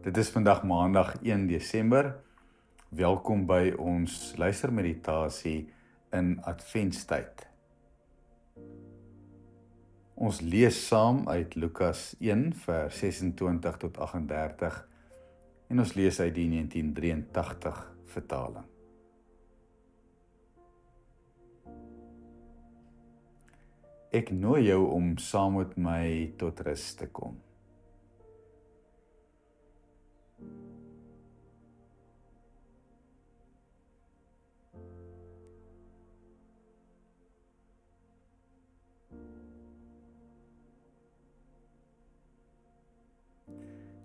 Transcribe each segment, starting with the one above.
Dit is vandag maandag 1 Desember. Welkom by ons luistermeditasie in Adventstyd. Ons lees saam uit Lukas 1 vers 26 tot 38 en ons lees uit die 1983 vertaling. Ek nooi jou om saam met my tot rus te kom.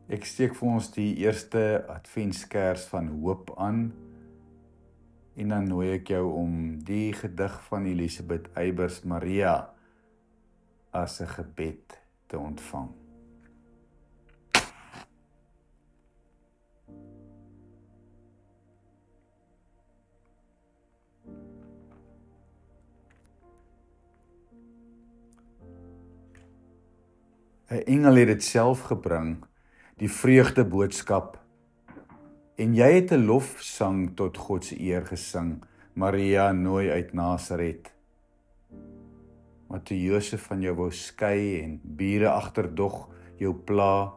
Ek steek vir ons die eerste adventskers van hoop aan en dan nooi ek jou om die gedig van Elisabeth Eybers Maria as 'n gebed te ontvang. ‘n Engel het dit self gebring, die vreugde boodskap, en jy het 'n lofsang tot God se eer gesing, Maria nooi uit Nasaret. Maar toe Josef van jou wou skei en bure agterdog jou pla,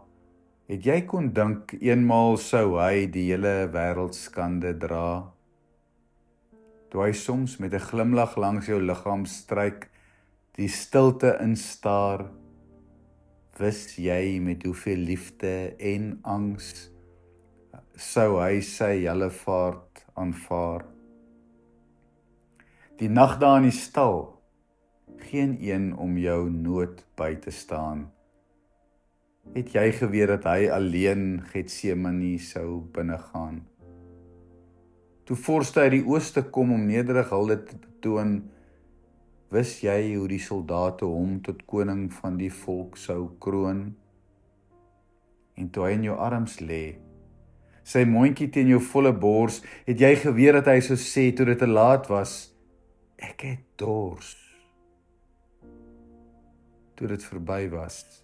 het jy kon dink eenmaal sou hy die hele wêreld skande dra. Toe hy soms met 'n glimlag langs jou liggaam stryk, die stilte instaar, wis jy met hoeveel liefde en angs sou hy sy hellevaart aanvaar. Die nag daar in die stal, geen een om jou nood by te staan. Het jy geweet dat hy alleen Getsemane sou binnegaan? Toe vorste uit die ooste kom om nederig hulde te betoon, wis jy hoe die soldate hom tot koning van die volk sou kroon? En toe hy in jou arms lê, sy mondjie teen jou volle bors, het jy geweet dat hy sou sê toe dit te laat was, ek het dors. Toe dit verby was,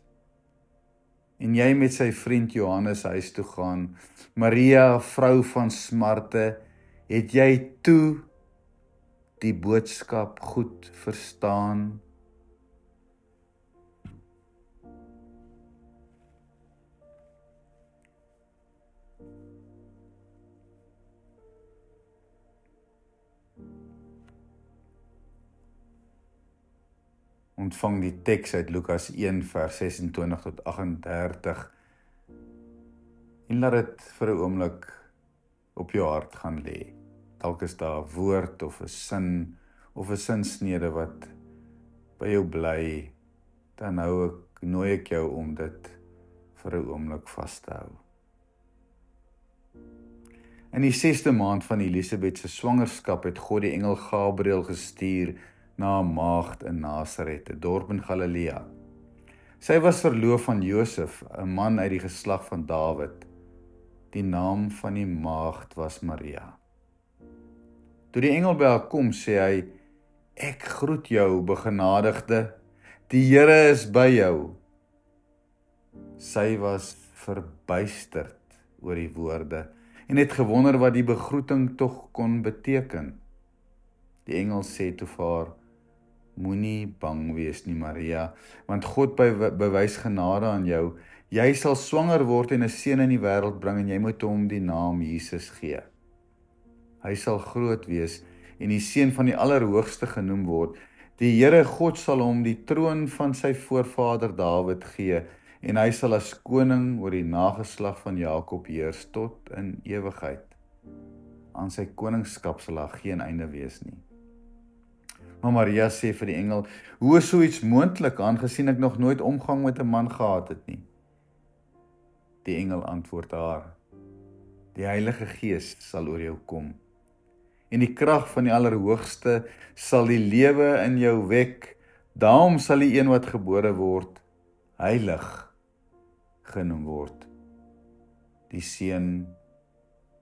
en jy met sy vriend Johannes huis toe gaan, Maria, vrou van smarte, het jy toe die boodskap goed verstaan? Ontvang die teks uit Lukas 1 vers 26 tot 38 en laat dit vir 'n oomblik op jou hart gaan lê. Dalk is daar 'n woord of 'n sin of 'n sinsnede wat by jou bly, dan nooi ek jou om dit vir 'n oomblik vas te hou. In die 6de maand van Elisabeth se swangerskap het God die engel Gabriël gestuur na 'n maagd in Nasaret, 'n dorp in Galilea. Sy was verloof aan Josef, 'n man uit die geslag van Dawid. Die naam van die maagd was Maria. Toe die engel by haar kom, sê hy, ek groet jou, begenadigde, die Here is by jou. Sy was verbuisterd oor die woorde en het gewonder wat die begroeting tog kon beteken. Die engel sê toe vir haar, moenie bang wees nie, Maria, want God bewys genade aan jou. Jy sal swanger word en 'n seun in die wêreld bring en jy moet hom die naam Jesus gee. Hy sal groot wees en die seun van die Allerhoogste genoem word. Die Here God sal hom die troon van sy voorvader Dawid gee en hy sal as koning oor die nageslag van Jakob heers tot in ewigheid. Aan sy koningskap sal daar geen einde wees nie. Maar Maria sê vir die engel, hoe is so iets moontlik, aangesien ek nog nooit omgang met 'n man gehad het nie? Die engel antwoord haar, die Heilige Gees sal oor jou kom, en die krag van die Allerhoogste sal die lewe in jou wek, daarom sal die een wat gebore word, heilig genoem word, die Seun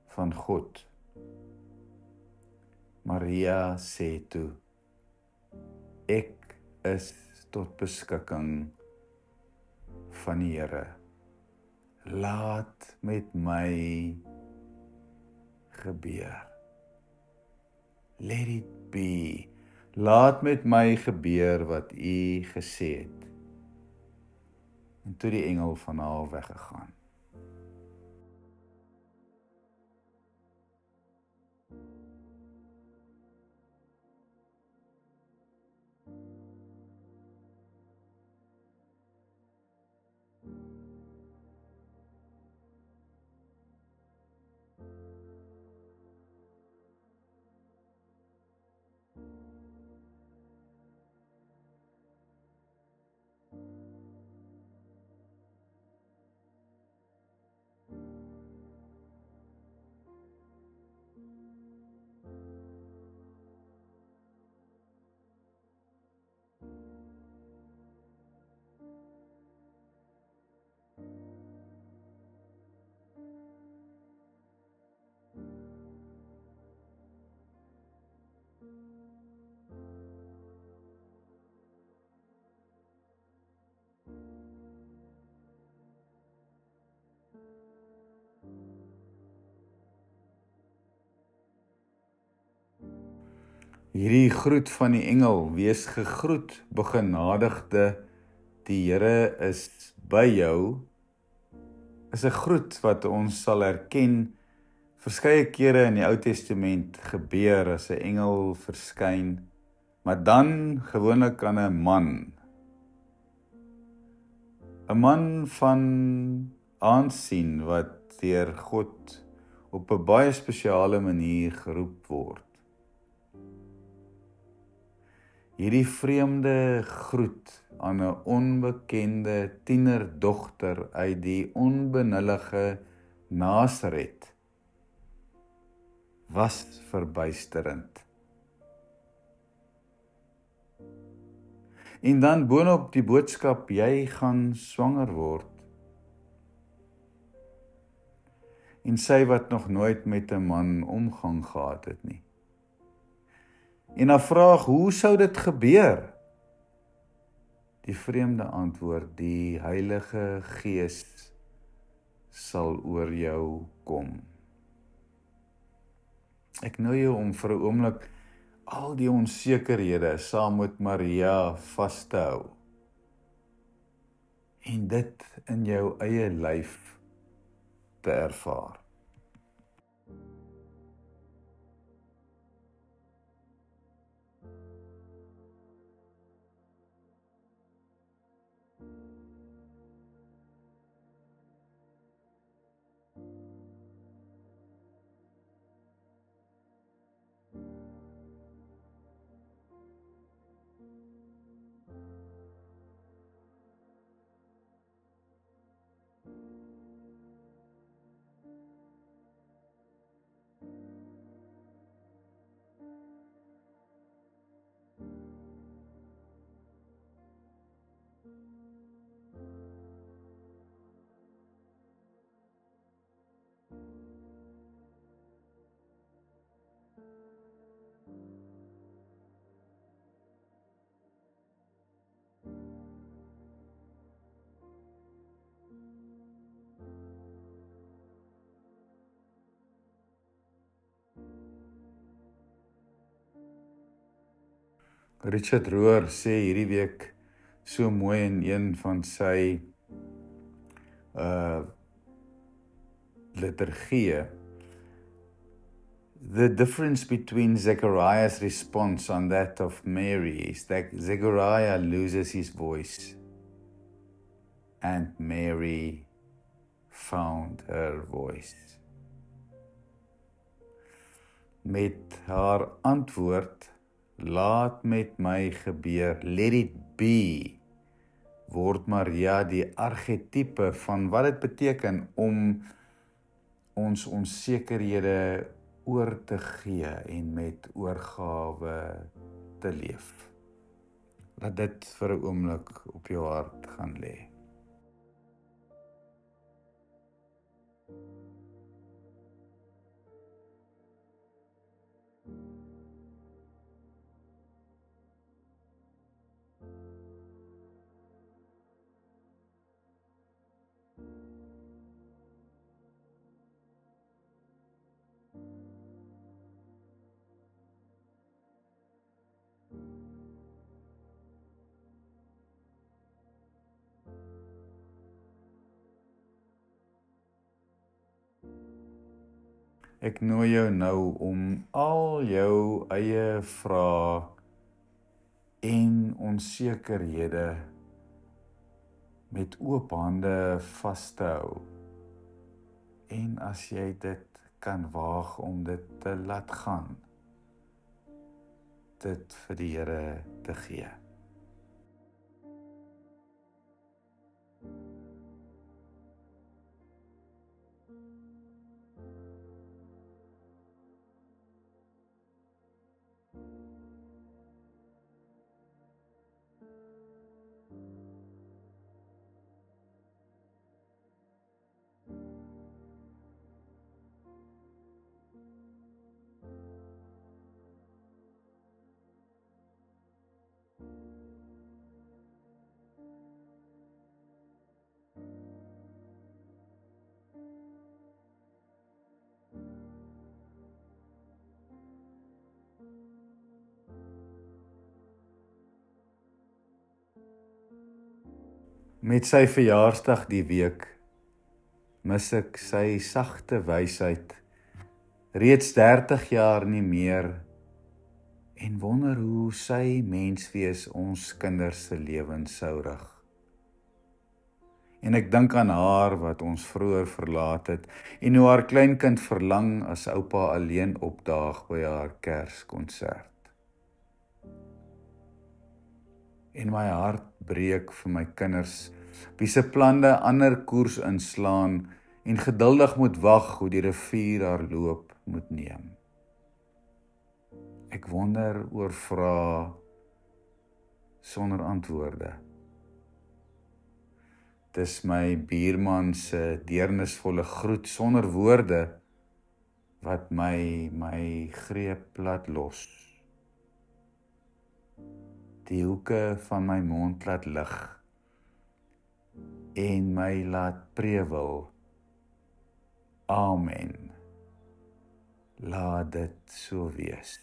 van God. Maria sê toe, ek is tot beskikking van die Here. laat met my gebeur. Let it be. Laat met my gebeur wat U gesê het. En toe die engel van haar weggegaan. Hierdie groet van die engel, wees gegroet, begenadigde, die Here is by jou, is 'n groet wat ons sal herken verskeie kere in die Ou Testament gebeur as 'n engel verskyn, maar dan gewoonlik aan 'n man. 'n Man van aansien wat deur God op 'n baie spesiale manier geroep word. Hierdie vreemde groet aan 'n onbekende tienerdogter uit die onbenullige Nasaret was verbuisterend. En dan boonop die boodskap, jy gaan swanger word. En sy wat nog nooit met 'n man omgang gehad het nie. En dan vraag, hoe sou dit gebeur? Die vreemde antwoord, die Heilige Gees sal oor jou kom. Ek nooi jou om vir 'n oomblik al die onsekerhede saam met Maria vas te hou. En dit in jou eie lyf te ervaar. Richard Rohr sê hierdie week so mooi in een van sy liturgie. The difference between Zechariah's response on that of Mary is that Zechariah loses his voice and Mary found her voice. Met haar antwoord, laat met my gebeur, let it be, word Maria die archetype van wat dit beteken om ons onsekerhede oor te gee en met oorgawe te leef. Laat dit vir 'n oomblik op jou hart gaan lê. Ek nooi jou nou om al jou eie vrae en onsekerhede met oop hande vas te hou. En as jy dit kan waag om dit te laat gaan, dit vir die Here te gee. Met sy verjaarsdag die week mis ek sy sagte wysheid, reeds 30 jaar nie meer, en wonder hoe sy menswees ons kinders se lewens sou rig. En ek dink aan haar wat ons vroeër verlaat het, en hoe haar kleinkind verlang as oupa alleen opdaag by haar Kerskonsert. En my hart breek vir my kinders, wie se planne ander koers inslaan en geduldig moet wag hoe die rivier haar loop moet neem. Ek wonder oor vrae sonder antwoorde. Dis my buurman se deernisvolle groet sonder woorde wat my greep laat los. Die hoeke van my mond laat lig en my laat prewel. Amen. Laat dit so wees.